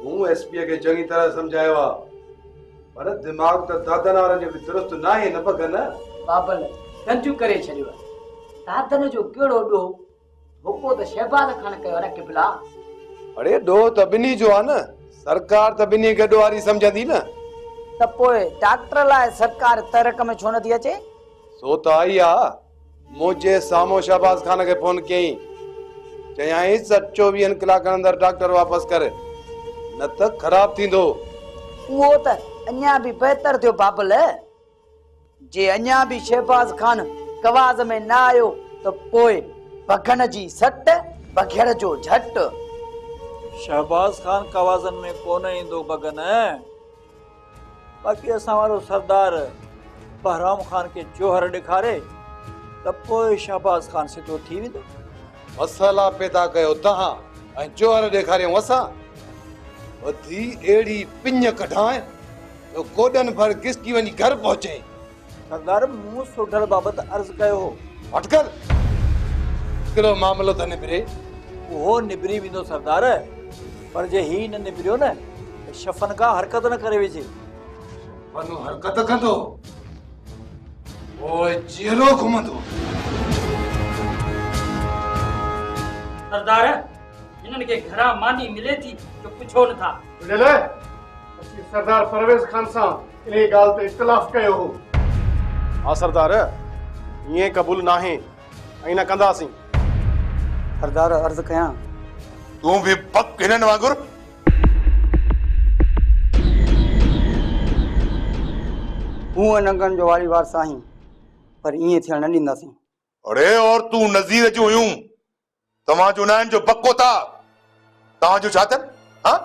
हूँ SP के चंगी तरह समझायो आ पर दिमाग तो दादन वारनि जो बि दुरुस्त ना आहे न पगन बाबल कंजू करे छॾियो दादन जो कहिड़ो ॾोह हुको त शहबाज खान कयो न किबला। अरे ॾोह त ॿिन्ही जो आहे न सरकार त ॿिन्ही गॾोवारी सम्झंदी न त पोइ डॉक्टर लाइ सरकार तरक में छो नथी अचे? सो त आई आहे मुंहिंजे साम्हूं शहबाज खान खे फोन कयईं चयाईंसि 24 कलाकनि अंदरि डॉक्टर वापसि कर न त ख़राब थींदो। उहो त अञा बि बहितर थियो बाबल जे अञा बि शहबाज खान कवाज़ में न आयो त पोइ बखन जी सट बघेड़ जो झट। शहबाज खान कवाज़न में कोन ईंदो बगन बाक़ी असां वारो सरदार बहराम खान के जोहर ॾेखारे त पोइ शहबाज खान सिधो थी वेंदो। मसाला पैदा कयो तव्हां ऐं जोहर ॾेखारियूं असां वधी अहिड़ी पिञ कढाए जो कोडन भर घिसकी वञी घर पहुचे। सरदार मूं सोढल बाबति अर्ज़ कयो हो अटकल हिकिड़ो मामलो त निबिरे उहो निबिरी वेंदो सरदार पर जे ही न निबिरियो न त शफ़न का हरकत न करे वेझे। वनो हरकत कंदो ओए चेलो घुमंदो। सरदार इन्हनि खे घरां मानी मिले थी जो पुछो नथा। असीं सरदार परवेज़ खान सां इन ॻाल्हि ते इख़्तिलाफ़ कयो हो। हाँ सरदार ये कबूल नाहे ऐं न कंदासीं। सरदार अर्ज़ कयां तूं भी पक हिननि वांगुरु हूअं नंगन जो वारी वार साईं पर ईअं थियण न ॾींदासीं। अरे और तू नज़ीर जूं हुयूं तव्हांजो नाइन जो पको था तव्हांजो छा अथनि हाँ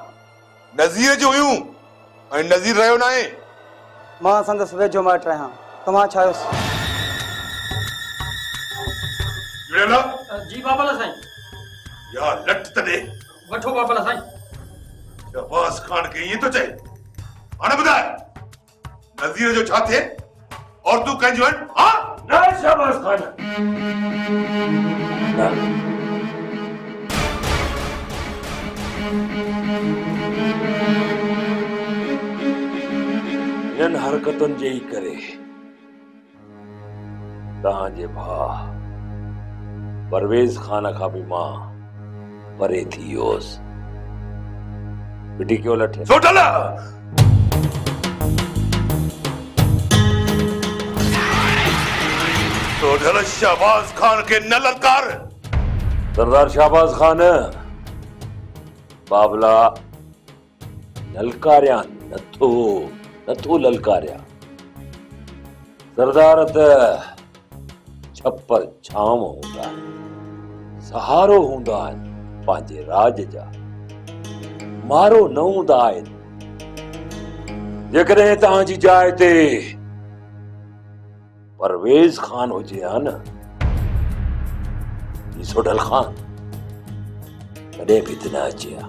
नज़ीर जूं हुयूं ऐं नज़ीर रहियो न आहे। मां संदसि वेझो माइट आहियां तव्हां छा आहियोसि? जी बाबल साईं। या लट तॾे वठो बाबल साईं। शहबाज खान खे ईअं थो चए हाणे ॿुधाए नज़ीर जो छा थिए और तू कंहिंजो आहिनि हाँ न शहबाज खान इन्हनि हरकतुनि जे ई करे तव्हांजे भाउ परवेज़ खान खां बि मां परे थी वियोसि। बिटी क्यों लठे सोटल सोटल शहबाज खान के न ललकार। सरदार शहबाज खान बाबला ललकारिया नथो ललकारिया। सरदार त छप्पर छांव हूंदा आहिनि सहारो हूंदा आहिनि पंहिंजे राज जा मारो न हूंदा आहिनि। जेकॾहिं तव्हांजी जाइ ते परवेज़ खान हुजे हा न सोडल खान कॾहिं बि न अचे हा।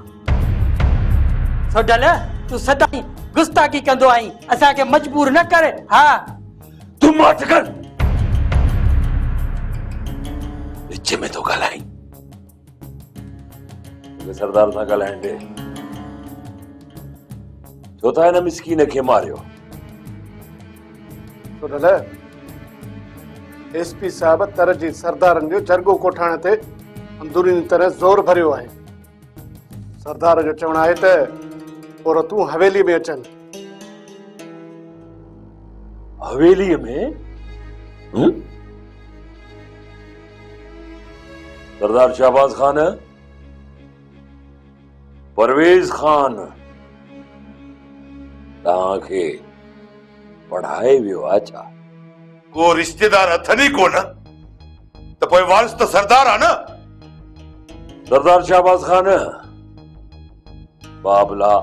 सोडल तू सदाई गुस्ताखी कंदो आई असांखे मजबूर न करे। हा तू मत कर विच में तो ॻाल्हाई सरदार सां ॻाल्हाइण ॾे छो त हिन मिसकीन खे मारियो। सोडल एसपी साहब तर जी सरदारनि जो जरगो कोठाइण ते अंदरूनी तरह ज़ोर भरियो आहे। सरदार जो चवणु आहे त औरतूं हवेली में अचनि। हवेलीअ में सरदार शहबाज खान परवेज़ खान तव्हांखे पढ़ाए वियो आहे छा? को रिश्तेदार अथनि कोन त पोइ वारिस त सरदार आहे न। सरदार शहबाज खान बाबला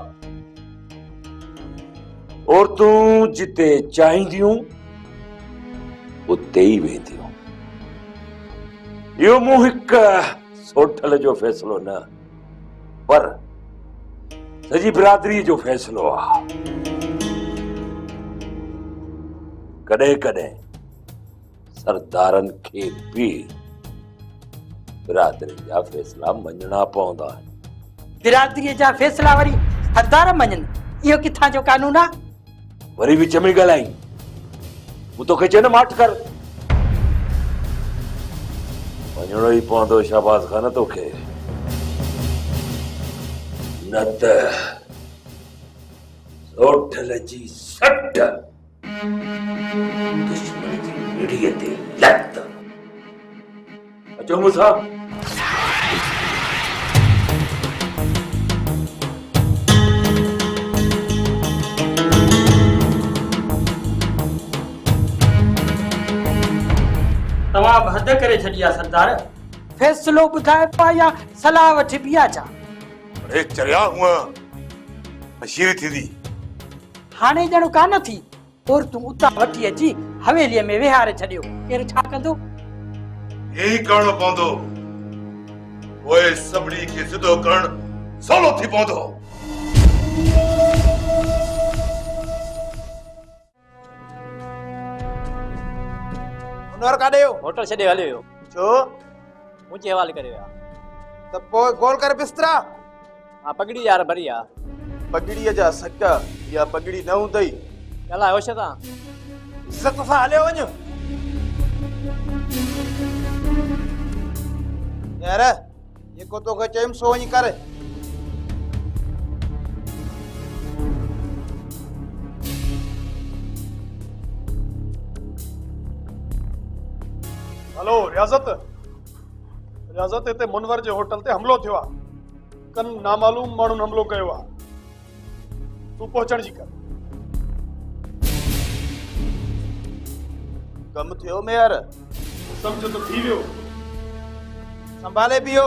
और तूं जिते चाहींदियूं उते ई वेंदियूं। इहो मूं हिकु सोठल जो फ़ैसिलो न पर सॼी बिरादरी जो फ़ैसिलो आहे। कॾहिं कॾहिं सरदारनि खे बि बिरादरी जा फ़ैसिला मञणा पवंदा आहिनि। बिरादरीअ जा फ़ैसिला वरी हरदार मञनि इहो किथां जो कानून आहे? वरी विच में ॻाल्हाई मूं तोखे चयो न माठ कर वञिणो ई पवंदो शहबाज़ ख़ान तोखे न त सोठल जी सट दुश्मन जी मिड़ीअ ते लत अचो मूंसां तव्हां बि हद करे छॾी आहे सरदार। फ़ैसिलो ॿुधाए पिया या सलाह वठी पिया छा? अरे चरिया हुआ मशीर थी हाणे ॼण कान थी और तूं उतां वठी अची हवेलीअ में विहारे छॾियो केरु छा कंदो? यही करणो पवंदो ओए सभिनी खे सिधो करण सवलो थी पवंदो। मुनवर काॾे वियो? होटल छॾे हलियो वियो। छो? मुंहिंजे हवाले करे विया। त पोइ गोल करे बिस्तरा। हा पगड़ी यार भरी आ। पगड़ीअ जा सक या पगड़ी न हूंदई। ॻाल्हायो छा तव्हां? इज़त सां हलियो वञ। यार जेको तोखे चयुमि सो वञी कर। हेलो रियाज़त रियाज़त हिते मुनवर जे होटल ते हमलो थियो आहे। कन नामालूम माण्हुनि हमलो कयो आहे। तूं पहुचण जी कर। कम थियो में यार सम्झ तो थी वियो। संभाले पियो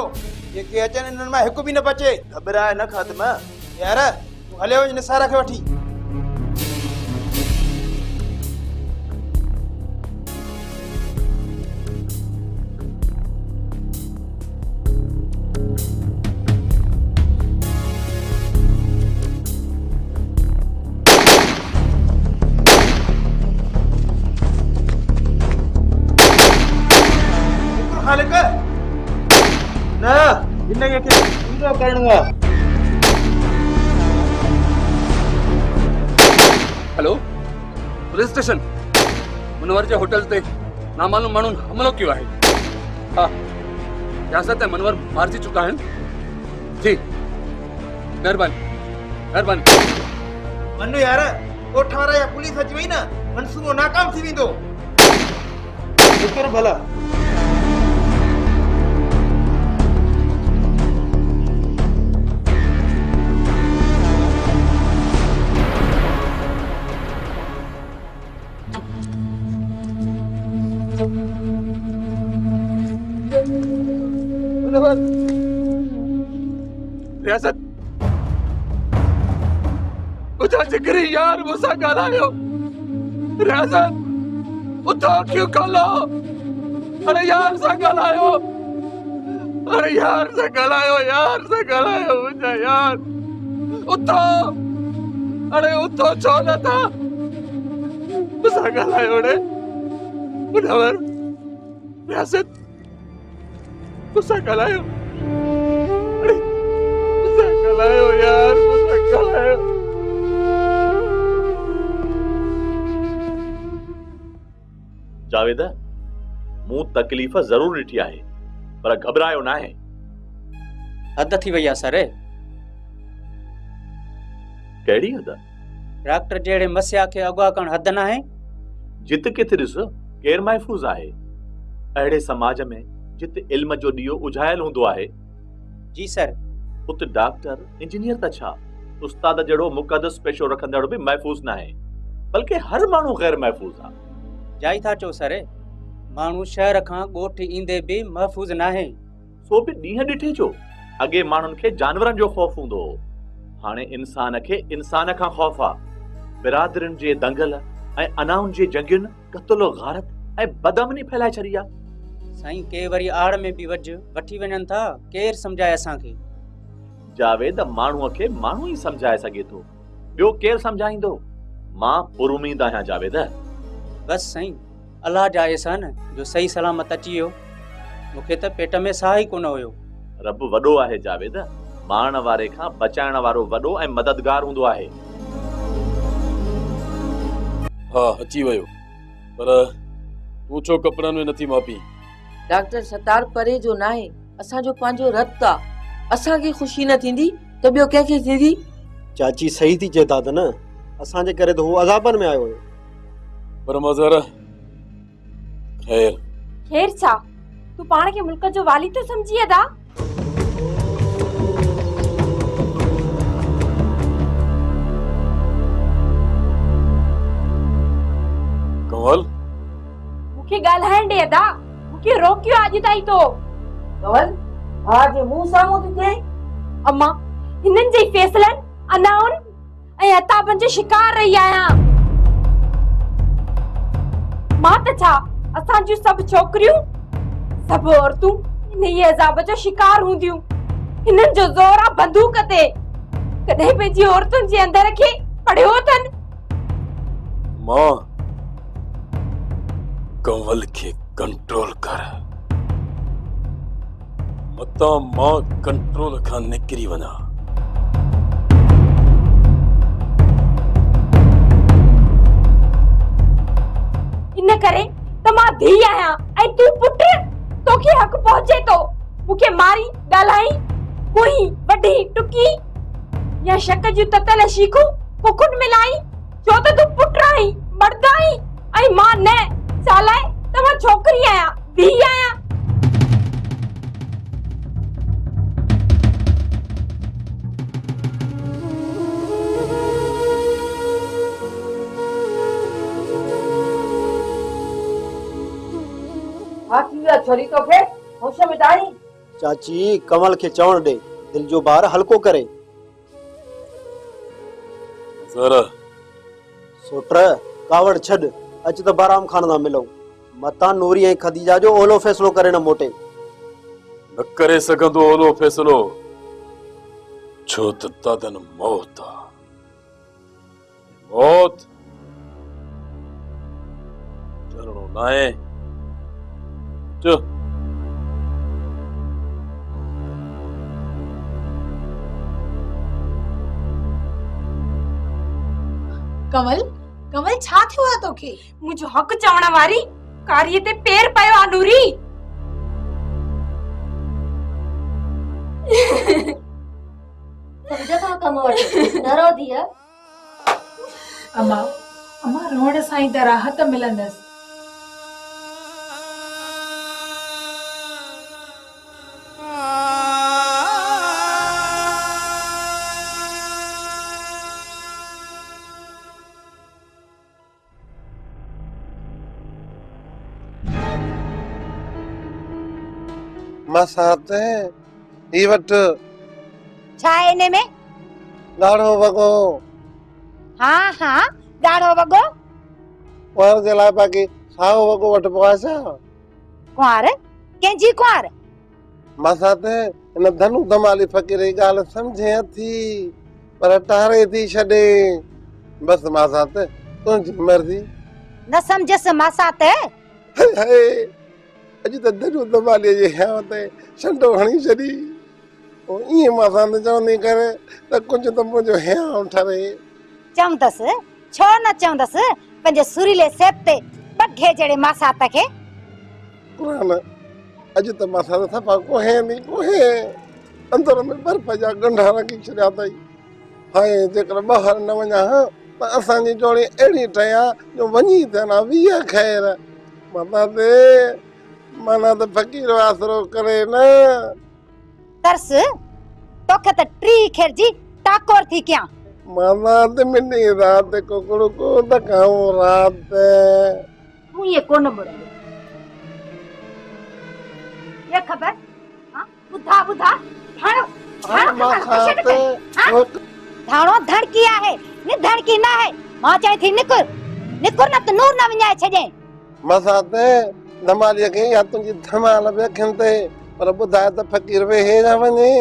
जेके अचनि इन्हनि मां हिकु बि न बचे। घबराए न ख़ात्म यार तूं हलियो वञ निसार खे वठी। ना इनके खे पूरो करणो आहे। हेलो पुलिस स्टेशन मनोहर जे होटल ते नामालूम माण्हुनि हमलो कयो आहे। हा रियासत ऐं मनोहर मारिजी चुका आहिनि। जी महिरबानी महिरबानी। मनु यार कोठ वारा या पुलिस अची वई न मनसूबो नाकाम थी वेंदो। शुक्र भला रियासत मुझा जिगरी यार मूंसां ॻाल्हायो। रियासत उथो क्यों खोलो। अरे यार सां ॻाल्हायो। अरे यार सां ॻाल्हायो मुंहिंजा यार उथो। अरे उथो छो नथा मूंसां ॻाल्हायो रे मुनवर। रियासत मूंसां ॻाल्हायो। अरे मूंसां ॻाल्हायो यार मूंसां ॻाल्हायो। जावेद मूं तकलीफ़ ज़रूर ॾिठी आहे पर घबरायो न आहे। हद थी वई आहे सर। कहिड़ी हद? डॉक्टर जहिड़े मसिया खे अगवा करण हद न आहे। जित किथे ॾिस केरु महफ़ूज़ आहे। अहिड़े समाज में जिते इल्म जो ॾीओ उझायल हूंदो आहे। जी सर। उते डॉक्टर इंजीनियर त छा उस्ताद जहिड़ो मुक़दस पेशो रखंदड़ बि महफ़ूज़ न आहे बल्कि हर माण्हू गैर महफ़ूज़ आहे। जाई था चओ सर। माण्हू शहर खां ॻोठ ईंदे बि महफ़ूज़ न आहे। सो बि ॾींहं ॾिठे छो अॻे माण्हुनि खे जानवरनि जो ख़ौफ़ हूंदो हो। हाणे इंसान खे इंसान खां ख़ौफ़ आहे। बिरादरियुनि जे दंगल ऐं अनाउनि जे जंगियुनि क़त्ल गारत ऐं बदअमनी फैलाए छॾी आहे। साईं के वरी आड़ में बि वठी वञनि था। केरु सम्झाए असांखे? जावेद माण्हूअ खे माण्हू ई सम्झाए सघे थो ॿियो केरु सम्झाईंदो। मां पुरुमीद आहियां जावेद। बस साईं अल्लाह जा एहसान जो सही सलामत अची वियो। मूंखे त पेट में साह ई कोन हुयो। रब वॾो आहे जावेद। मारण वारे खां बचाइण वारो वॾो ऐं मददगार हूंदो आहे। हा अची वियो, पर तूं छो कपिड़नि में नथी मापी? डॉक्टर सतार परे जो न आहे, असांजो पंहिंजो रत आहे। असांखे ख़ुशी न थींदी त ॿियो कंहिंखे थींदी? चाची सही थी चए था त न, असांजे करे त हू अज़ाबनि में आयो हुयो। पर मज़र खैर खैर छा? तू पाण खे मुल्क जो वाली तो समझी अदा? कंवल मुखे ॻाल्हाइण ॾे अदा, मुखे रोकियो अॼु ताईं तो। कंवल आज मुंह साम्हूं थी थिए। अम्मा हिननि जे फैसलनि अनाउन ऐं अताबनि जो शिकार रही आहियां। मां त छा, असां जूं सभु छोकिरियूं, सभु औरतूं इन ई अज़ाब जो शिकार हूंदियूं। हिननि जो ज़ोर आहे बंदूक ते। कॾहिं पंहिंजी औरतुनि जे अंदर खे पढ़ियो अथनि? मां कंवल खे कंट्रोल कर, मतां मां कंट्रोल खां निकिरी वञा। इन करे त मां धीउ आहियां ऐं तूं पुट। तोखे हक़ पहुचे तो मुखे मारी, ॻाल्हाई, कुई, वढी, टुकी या शक जूं ततल शीखूं पुखुन मिलाई, छो त तूं पुट आहीं, मर्द आहीं ऐं मां न। सालाए त मां छोकिरी आहियां, धीउ आहियां। छोरी तोखे होश में आई? चाची कंवल खे चवण ॾे, दिल जो भार हल्को करे। ज़रा सोटर कावड़ छॾ, अच त बाराम खान ना मिलूं। मतां नूरी ऐं खदीजा जो ओलो फ़ैसिलो करे न मोटे। न करे सघंदो ओलो फ़ैसिलो, छो त तदन मौत आ। मौत चरणो नाहे। चो कमल, कमल छा थियो आहे तोखे? मुंहिंजो हक़ चवण वारी कारीअ ते पेर पयो आहे नूरी। समझ खां कम वठ, न रो धीअ। अम्मा, अम्मा रोण सां ई त राहत मिलंदसि। मसाते ही वट छा है इने में? गाढ़ो वगो। हाँ हाँ गाढ़ो वगो। कुंवर जे लाइ बाकी साओ वगो वट पवासा। कुंवर? कंहिंजी कुंवर? मसाते इन धनु धमाली फ़कीर जी ॻाल्हि सम्झे थी, पर टारे थी छॾे। बस मसाते तुंहिंजी मर्ज़ी। न समझस मसाते। अॼु त धनु धमाली जे हेव ते छंडो हणी छॾी। ईअं मसाते चवंदी करे त कुझु त मुंहिंजो हेव ठरे। चवंदसि छो न चवंदसि पंहिंजे सुरीले सेब ते बघे जहिड़े मसात खे। पुराना अॼु त मसाते सफ़ा कोहे नी कोहे, अंदर में बर्फ जा ॻंढा रखी छॾिया अथई। हाणे जेकर ॿाहिरि न वञा त असांजी जोड़ी अहिड़ी ठहिया जो वञी थिया न 20 ख़ैर। मसाते माना त फ़कीर आसरो करे न। तरस तोखे त टी खेर जी टाकोर थी क्या। माना त मिनी रात कुकड़ू को दखाऊं रात। तू ये कोन बुरा ये खबर? हां बुधा बुधा धाणो धाणो धड़की आहे नि धड़की ना है। मां चाहे थी निकुर निकुर न त नूर न विञाए छजे। मसाते धमालीअ खे या तुंहिंजी धमाल बि अखियुनि ते, पर ॿुधाए त फ़कीर वेहे न वञे।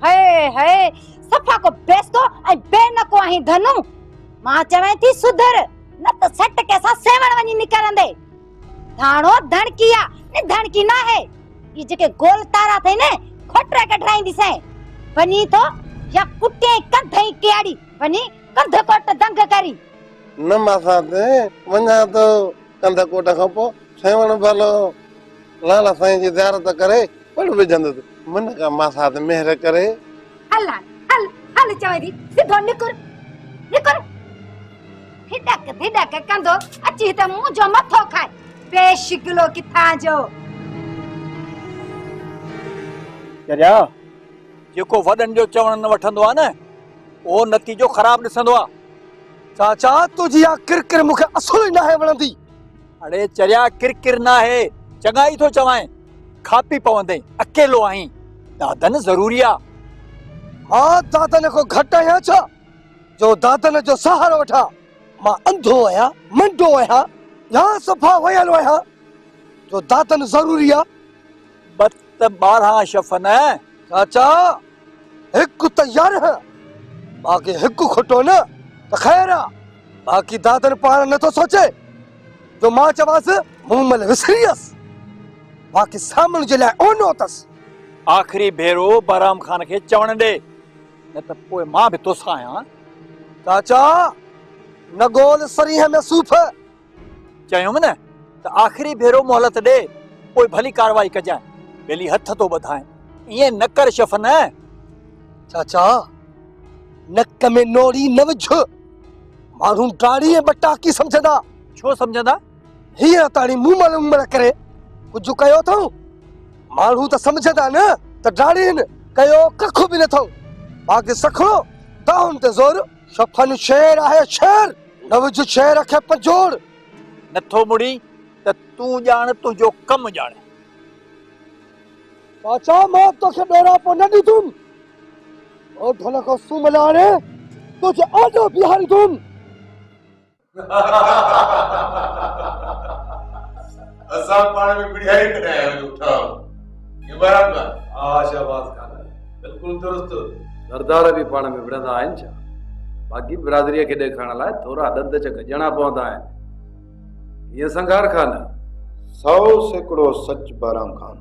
हे हे सफ़ा को बेस्तो ऐं बेनको आहीं धनु। मां चवें थी सुधर न त सट के सां सेवण वञी निकरंदे। धाणो धड़किया ने धड़की ना है। ये जेके गोल तारा थे ने खटरे कटराई दिसे। वनी तो या कुटे कंधई केड़ी वनी कंध कोट दंग करी न मासाते वञा तो कंध कोट खां पोइ सेवण भलो लाला साईं जी ज़ियारत करे पढ़ विझंदुसि मन का मासात मेहर करे हल हल हल चवे दी सिधो निकुर निकुर धिडक कंदो अची त मुंहिंजो मथो खाए बेशिकलो किथां जो चरिया जेको वॾनि जो चवण न वठंदो आहे न उहो नतीजो ख़राब ॾिसंदो आहे। चाचा तुझी आ किरकिर मूंखे असुल न आहे वणंदी। अड़े चरिया किरकिर न आहे चङा ई थो चवां खापी पवंदे अकेलो आहीं दादन ज़रूरी आहे। हाँ दादन को घटि आहियां छा जो दादन जो सहारो वठां। मां अंधो आहियां मंडो आहियां या सफ़ा वयल आहियां जो दादन ज़रूरी आहे। बत 12 शफ़न चाचा हिकु त यार है बाक़ी हिकु खुटो न त ख़ैर आहे। बाक़ी दादन पाण नथो सोचे जो मां चवांसि मूं महिल विसरियसि बाक़ी सामण जे लाइ ओनो अथसि। आख़िरी भेरो बहराम ख़ान खे चवण ॾे न त पोइ मां बि तोसां आहियां। चाचा न गोल सरीह में सूफ़ चयुमि न त आख़िरी भेरो मोहलत ॾे पोइ भली कार्रवाई कजांइ बेली हथ तो ॿधाए ईअं न कर शफ़न। चाचा नक में नोड़ी न विझ माण्हू दाढ़ी ऐं बटाकी सम्झंदा। छो सम्झंदा? हीअं ताणी मुंहं करे कुझु कयो अथऊं माण्हू त सम्झंदा न त दाढ़ीनि कयो कख बि नथो बाक़ी सखड़ो दाउन ते ज़ोर शफ़न शेर आहे शेर न विझ शेर खे पंजोड़ नथो मुड़ी त तूं ॼाण तुंहिंजो कमु ॼाण। चाचा मां तोखे ॾोरा पोइ न ॾींदुमि ओ ढोलक सुम्हल हाणे तुझे आॾो बीहारींदुमि। असां पाण में बढ़िया ई कढाया उठा ये बराबर हाँ शाबाश खान बिल्कुल दुरुस्त। सरदार भी पाण में विढ़ंदा आहिनि छा बाक़ी बिरादरीअ खे ॾेखारण लाइ थोरा ॾंद चक ॼणा पवंदा आहिनि। ईअं संगार खान 100 सैकड़ो सच बहराम खान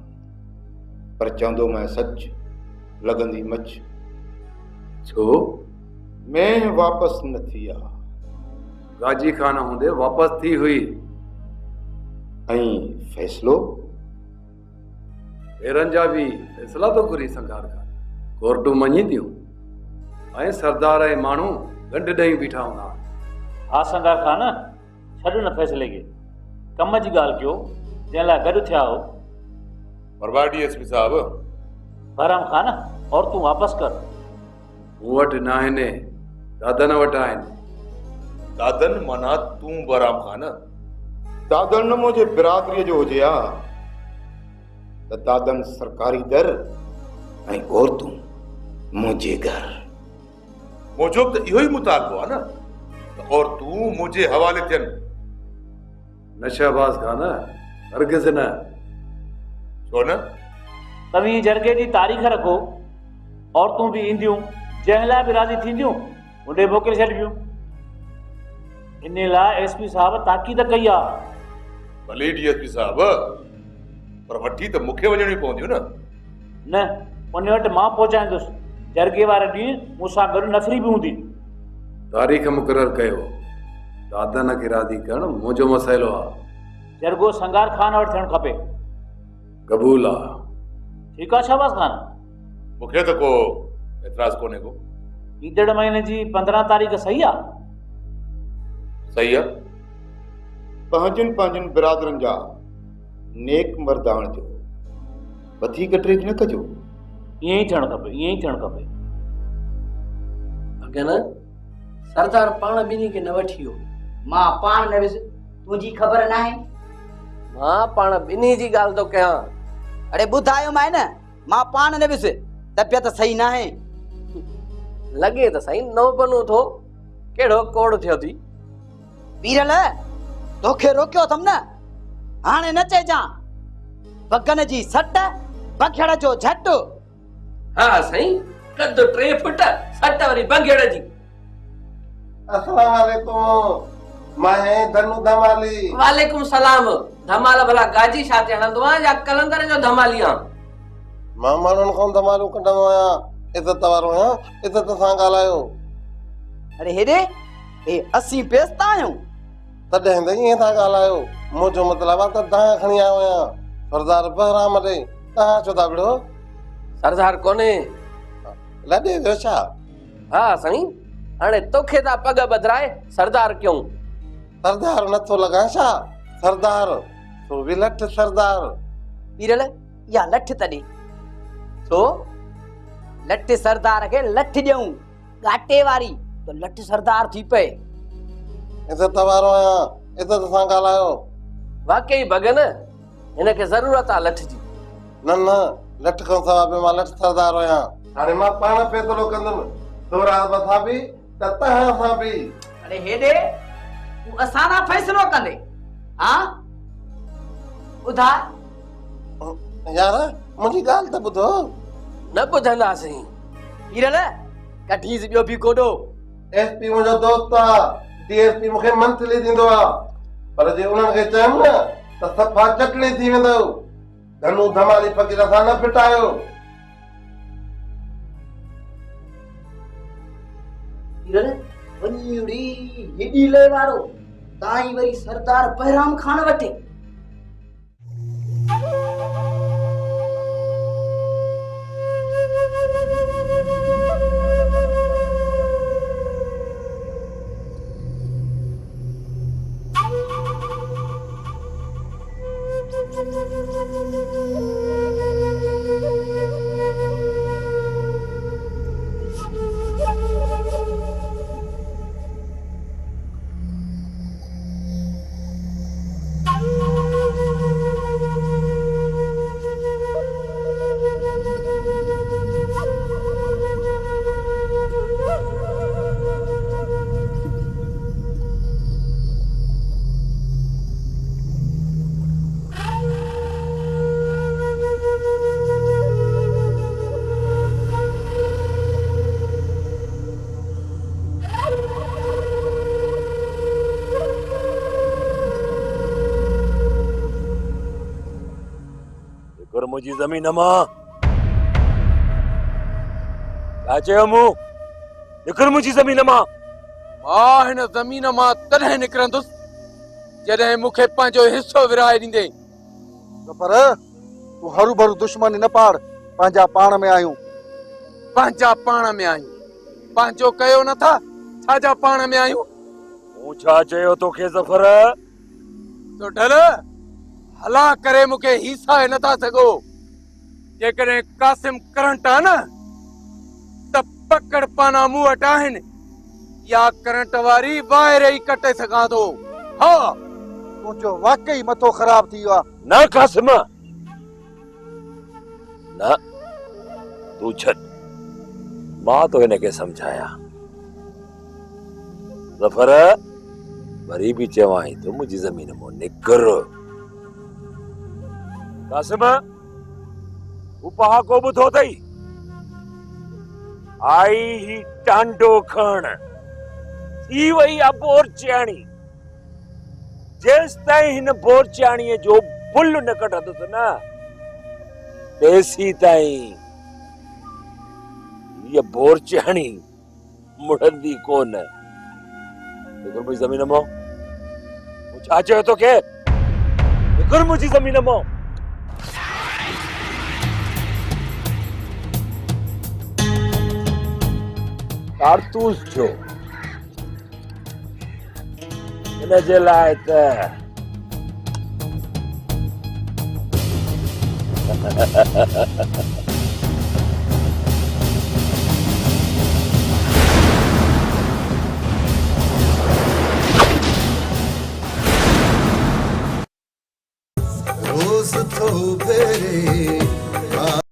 पर चवंदो मैं सच लॻंदी मच। छो मैं वापसि न थी आहे गाजी खान हूंदे वापसि थी हुई ऐं फ़ैसिलो हेरनि जा बि फ़ैसिला थो घुरी संगार खान कोर्टूं मञी थियूं ऐं सरदार ऐं माण्हू गंढ ॾेई बीठा हूंदा। हा संगार खान छॾ न फ़ैसिले खे कम जी ॻाल्हि कयो जंहिं लाइ गॾु थिया हो। बर्बाद डीएसपी साहब बहराम खान और तूं वापसि कर। मूं वटि न आहिनि दादन वटि आहिनि। दादन माना तूं बहराम खान दादन न मुंहिंजे बिरादरीअ जो हुजे हा त दादन सरकारी दर ऐं औरतूं मुंहिंजे घर मुंहिंजो त इहो ई मुतालबो आहे न त और तूं मुंहिंजे हवाले थियनि। न शहबाज़ खान हरगिज़ न। छो न? तव्हीं जरगे जी तारीख़ रखो औरतूं बि ईंदियूं जंहिं लाइ बि राज़ी थींदियूं होॾे मोकिले छॾिबियूं। इन लाइ एसपी साहब ताक़ीद कई आहे। भले डीएसपी साहब पर वठी त मूंखे वञणी पवंदियूं न उन वटि मां पहुचाईंदुसि। जरगे वारे ॾींहुं मूंसां गॾु नफ़री बि हूंदी। तारीख़ मुक़ररु कयो दादन खे राज़ी करणु मुंहिंजो मसइलो आहे। जरगो संगार खान वटि थियणु खपे। क़बूल आहे। ठीकु आहे शाबाश खान मूंखे त को एतिराज़ कोन्हे को। ईंदड़ महीने जी 15 तारीख़ सही आहे? सही आहे। पंहिंजनि बिरादरनि जा नेक मर्दाण जो वधीक ट्रेक न कजो। ईअं ई थियणु खपे ईअं ई थियणु खपे। अॻे न सरदार पाण ॿिन्ही खे न वठी वियो। मां पाण न वियुसि तुंहिंजी ख़बर न आहे। मां पाण ॿिन्ही जी ॻाल्हि थो कयां। अरे ॿुधायो मां न मां पाण न वियुसि तबियत सही न आहे। लॻे त साईं नओ बनू थो कहिड़ो कोड़ थियो थी। पीरल तोखे रोकियो अथमि न हाणे न चइजां बगन जी सट बघेड़ जो झट। हा साईं कद 3 फुट सट वारी बघेड़ जी। अस्सलाम वालेकुम मैं धनु धमाली। वालेकुम सलाम। धमाल भला गाजी छा ते हणंदो आहे या कलंदर जो धमाली आहे? मां माण्हुनि खां धमालूं कढंदो आहियां इज़त वारो आहियां, इज़त सां ॻाल्हायो। अरे हेॾे हे असीं बेस्ता आहियूं। तॾहिं त ईअं था ॻाल्हायो। मुंहिंजो मतिलबु आहे त तव्हां खणी आयो आहियां सरदार बहराम ॾे। तव्हां छो था विड़ो? सरदार कोने लॾे वियो छा? हाँ साईं, हाणे तोखे था पग बदराए सरदार क्यों? सरदार नथो लॻां छा? सरदार सो बि लठ सरदार। पीरल या लठ तॾे छो लठ सरदार खे लठ ॾियूं गाटे वारी तो लठ सरदार थी पए। इज़त वारो आहियां, इज़त सां ॻाल्हायो। वाकई भगन हिनखे ज़रूरत आहे लठ जी। न न, लठ खां सवाइ बि मां लठ सरदार आहियां। हाणे मां पाण फ़ैसिलो कंदुमि, दोराब सां बि त तव्हां सां बि। अरे हेॾे तूं असां सां फ़ैसिलो कंदे? हाँ ॿुधाए यार, मुंहिंजी ॻाल्हि त ॿुधो। न ॿुधंदासीं। पीरल कढीस ॿियो बि कोॾो। एसपी मुंहिंजो दोस्त आहे, डीएसपी मूंखे मंथली ॾींदो आहे, पर जे उन्हनि खे चयमि न त सफ़ा चटणी थी वेंदो। धनू धमाली फ़कीर सां न फिटायो। पीरल वञी हेॾी लय वारो ताई वरी सरदार बहराम खान वटे। मुंहिंजी ज़मीन मां छा चयो मूं? निकिर मुंहिंजी ज़मीन मां। मां हिन ज़मीन मां तॾहिं निकिरंदुसि जॾहिं मूंखे पंहिंजो हिसो विराए ॾींदे। पर तूं हरू भरू दुश्मनी न पाड़। पंहिंजा पाण में आहियूं। पंहिंजा पाण में आहियूं। पंहिंजो कयो नथा, छाजा पाण में आहियूं? मूं छा चयो तोखे ज़फ़र? तो ढल हला करे मूंखे हिसाए नथा सघो। जेकॾहिं कासिम करंट आहे न त पकड़ पाना मूं वटि आहिनि, या करंट वारी वायर ई कटे सघां थो। हाँ, तुंहिंजो वाकई मथो ख़राब थी वियो आहे। न कासिम न, तूं छॾ, मां तो हिनखे सम्झायां। ज़फ़र वरी बि चवां थो, मुंहिंजी ज़मीन मां निकिर। कासिम तूं पहाको ॿुधो अथई? आई ही टांडो खण थी वई आहे बोरचियाणी। जेसि ताईं हिन बोरचियाणीअ जो बुल न कढंदुसि न, तेसी ताईं हीअ बोरचियाणी मुड़ंदी कोन। निकिर मुंहिंजी ज़मीन मां। छा चयो तोखे? निकिर मुंहिंजी ज़मीन मां। कारतूस जो हिनजे लाइ त रोज़ तो बेरे